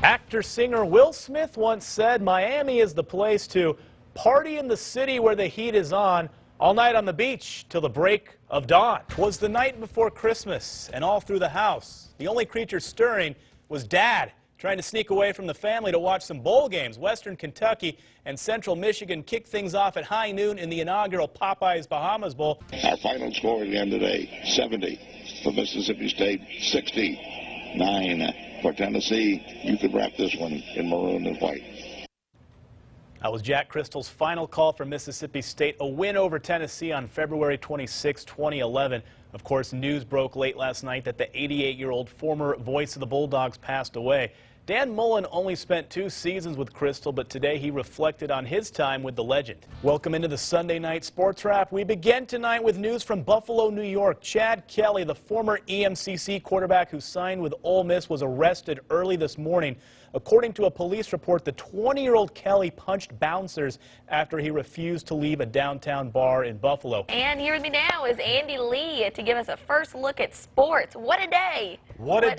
Actor-singer Will Smith once said Miami is the place to party in the city where the heat is on, all night on the beach till the break of dawn. 'Twas the night before Christmas, and all through the house, the only creature stirring was Dad, trying to sneak away from the family to watch some bowl games. Western Kentucky and Central Michigan kicked things off at high noon in the inaugural Popeyes Bahamas Bowl. Our final score again today, 70 for Mississippi State, 69 for Tennessee. You could wrap this one in maroon and white. That was Jack Crystal's final call for Mississippi State, a win over Tennessee on February 26, 2011. Of course, news broke late last night that the 88-year-old former voice of the Bulldogs passed away. Dan Mullen only spent 2 seasons with Crystal, but today he reflected on his time with the legend. Welcome into the Sunday Night Sports Wrap. We begin tonight with news from Buffalo, New York. Chad Kelly, the former EMCC quarterback who signed with Ole Miss, was arrested early this morning. According to a police report, the 20-year-old Kelly punched bouncers after he refused to leave a downtown bar in Buffalo. And here with me now is Andy Lee to give us a first look at sports. What a day! What a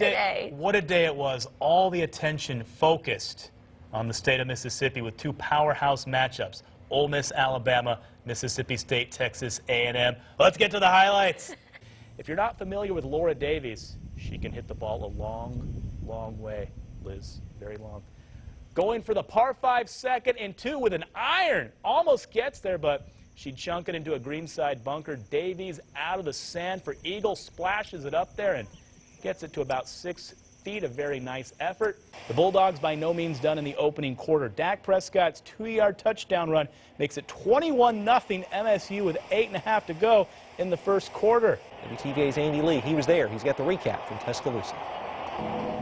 day it was. All the attention focused on the state of Mississippi with 2 powerhouse matchups. Ole Miss, Alabama, Mississippi State, Texas A&M. Let's get to the highlights. If you're not familiar with Laura Davies, she can hit the ball a long, long way. Liz, very long. Going for the par 5 2nd and 2 with an iron. Almost gets there, but she'd chunk it into a greenside bunker. Davies out of the sand for eagle, splashes it up there and gets it to about 6 feet. A very nice effort. The Bulldogs by no means done in the opening quarter. Dak Prescott's 2-yard touchdown run makes it 21-0 MSU with 8.5 to go in the first quarter. WTVA's Andy Lee, he was there. He's got the recap from Tuscaloosa.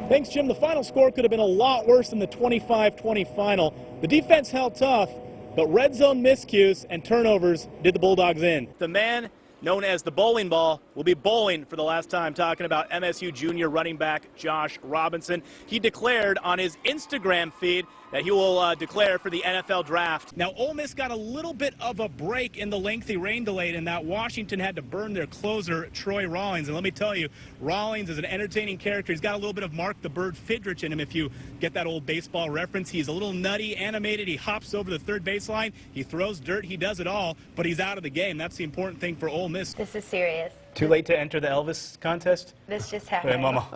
Thanks, Jim. The final score could have been a lot worse than the 25-20 final. The defense held tough, but red zone miscues and turnovers did the Bulldogs in. The man known as the bowling ball will be bowling for the last time, talking about MSU junior running back Josh Robinson. He declared on his Instagram feed that he will declare for the NFL draft. Now, Ole Miss got a little bit of a break in the lengthy rain delay in that Washington had to burn their closer, Troy Rawlings. And let me tell you, Rawlings is an entertaining character. He's got a little bit of Mark the Bird Fidrich in him, if you get that old baseball reference. He's a little nutty, animated. He hops over the third baseline. He throws dirt. He does it all, but he's out of the game. That's the important thing for Ole Miss. This is serious. Too late to enter the Elvis contest? This just happened. Hey, Mama.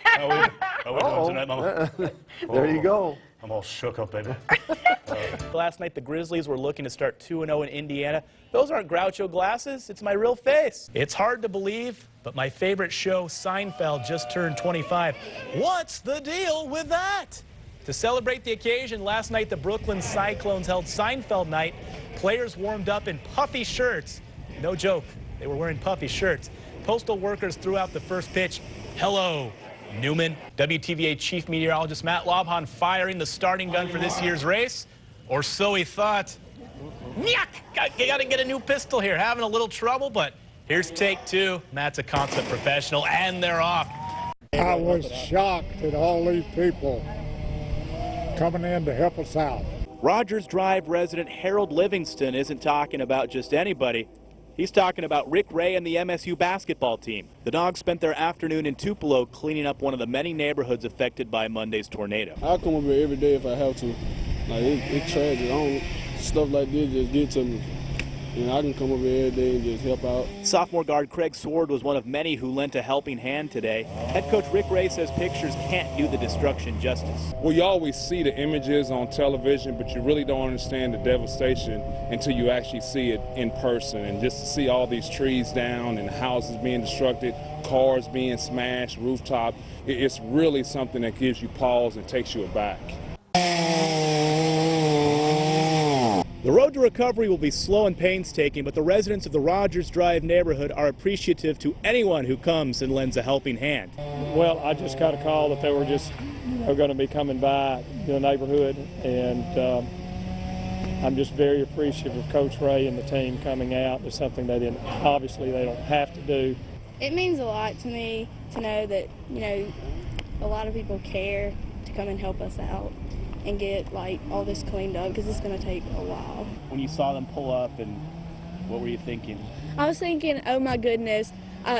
How we doing tonight, Mama? There you go. I'm all shook up, baby. Last night, the Grizzlies were looking to start 2-0 in Indiana. Those aren't Groucho glasses. It's my real face. It's hard to believe, but my favorite show, Seinfeld, just turned 25. What's the deal with that? To celebrate the occasion, last night, the Brooklyn Cyclones held Seinfeld night. Players warmed up in puffy shirts. No joke. They were wearing puffy shirts. Postal workers threw out the first pitch. Hello, Newman. WTVA chief meteorologist Matt Lobhan firing the starting gun for this year's race. Or so he thought. Nyuk! You got to get a new pistol here. Having a little trouble, but here's take 2. Matt's a consummate professional, and they're off. I was shocked at all these people coming in to help us out. Rogers Drive resident Harold Livingston isn't talking about just anybody. He's talking about Rick Ray and the MSU basketball team. The Dogs spent their afternoon in Tupelo cleaning up one of the many neighborhoods affected by Monday's tornado. I come over here every day if I have to. Like, it's tragic. Stuff like this just get to me. You know, I can come over here every day and just help out. Sophomore guard Craig Sword was one of many who lent a helping hand today. Head coach Rick Ray says pictures can't do the destruction justice. Well, you always see the images on television, but you really don't understand the devastation until you actually see it in person. And just to see all these trees down and houses being destructed, cars being smashed, rooftop, it's really something that gives you pause and takes you aback. The road to recovery will be slow and painstaking, but the residents of the Rogers Drive neighborhood are appreciative to anyone who comes and lends a helping hand. Well, I just got a call that they were just going to be coming by the neighborhood, and I'm just very appreciative of Coach Ray and the team coming out. It's something they didn't, obviously they don't have to do. It means a lot to me to know that, you know, a lot of people care to come and help us out and get like all this cleaned up, because it's going to take a while. When you saw them pull up, and what were you thinking? I was thinking, oh my goodness,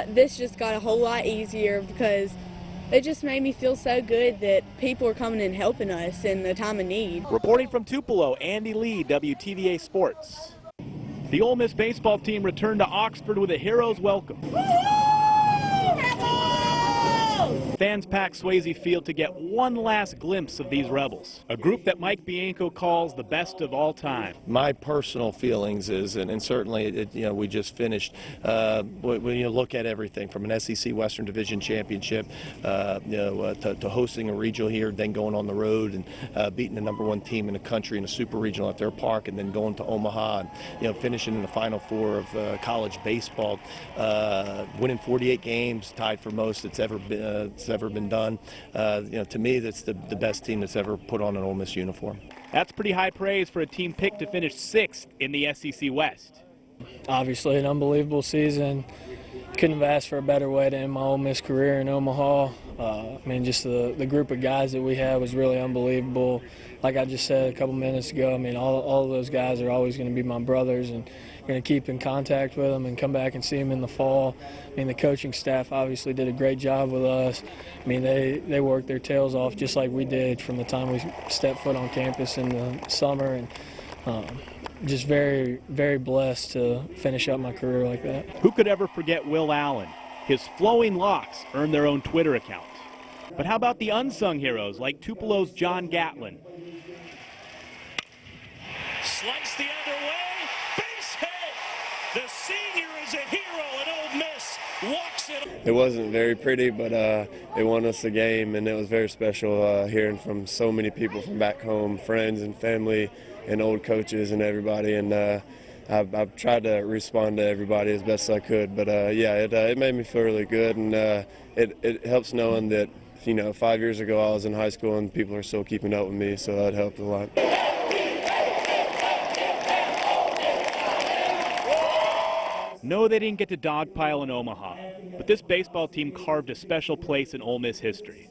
this just got a whole lot easier, because it just made me feel so good that people are coming and helping us in the time of need. Reporting from Tupelo, Andy Lee, WTVA Sports. The Ole Miss baseball team returned to Oxford with a hero's welcome. Fans packed Swayze Field to get one last glimpse of these Rebels, a group that Mike Bianco calls the best of all time. My personal feelings is, and certainly, we just finished, when you look at everything from an SEC Western Division championship, to hosting a regional here, then going on the road and beating the #1 team in the country in a super regional at their park, and then going to Omaha, and finishing in the Final Four of college baseball, winning 48 games, tied for most it's ever been done. To me, that's the best team that's ever put on an Ole Miss uniform. That's pretty high praise for a team picked to finish 6th in the SEC West. Obviously an unbelievable season. Couldn't have asked for a better way to end my Ole Miss career in Omaha. Just the group of guys that we had was really unbelievable. Like I just said a couple minutes ago, all of those guys are always going to be my brothers, and going to keep in contact with them and come back and see them in the fall. The coaching staff obviously did a great job with us. They worked their tails off just like we did from the time we stepped foot on campus in the summer, and just very, very blessed to finish up my career like that. Who could ever forget Will Allen? His flowing locks earned their own Twitter account. But how about the unsung heroes like Tupelo's John Gatlin? Slice the other way, base hit. The senior is a hero at Ole Miss. Walks it. It wasn't very pretty, but it won us the game, and it was very special hearing from so many people from back home, friends and family and old coaches and everybody. And I've tried to respond to everybody as best I could, but it made me feel really good, and it helps knowing that 5 years ago I was in high school and people are still keeping up with me, so that helped a lot. No, they didn't get to dogpile in Omaha, but this baseball team carved a special place in Ole Miss history.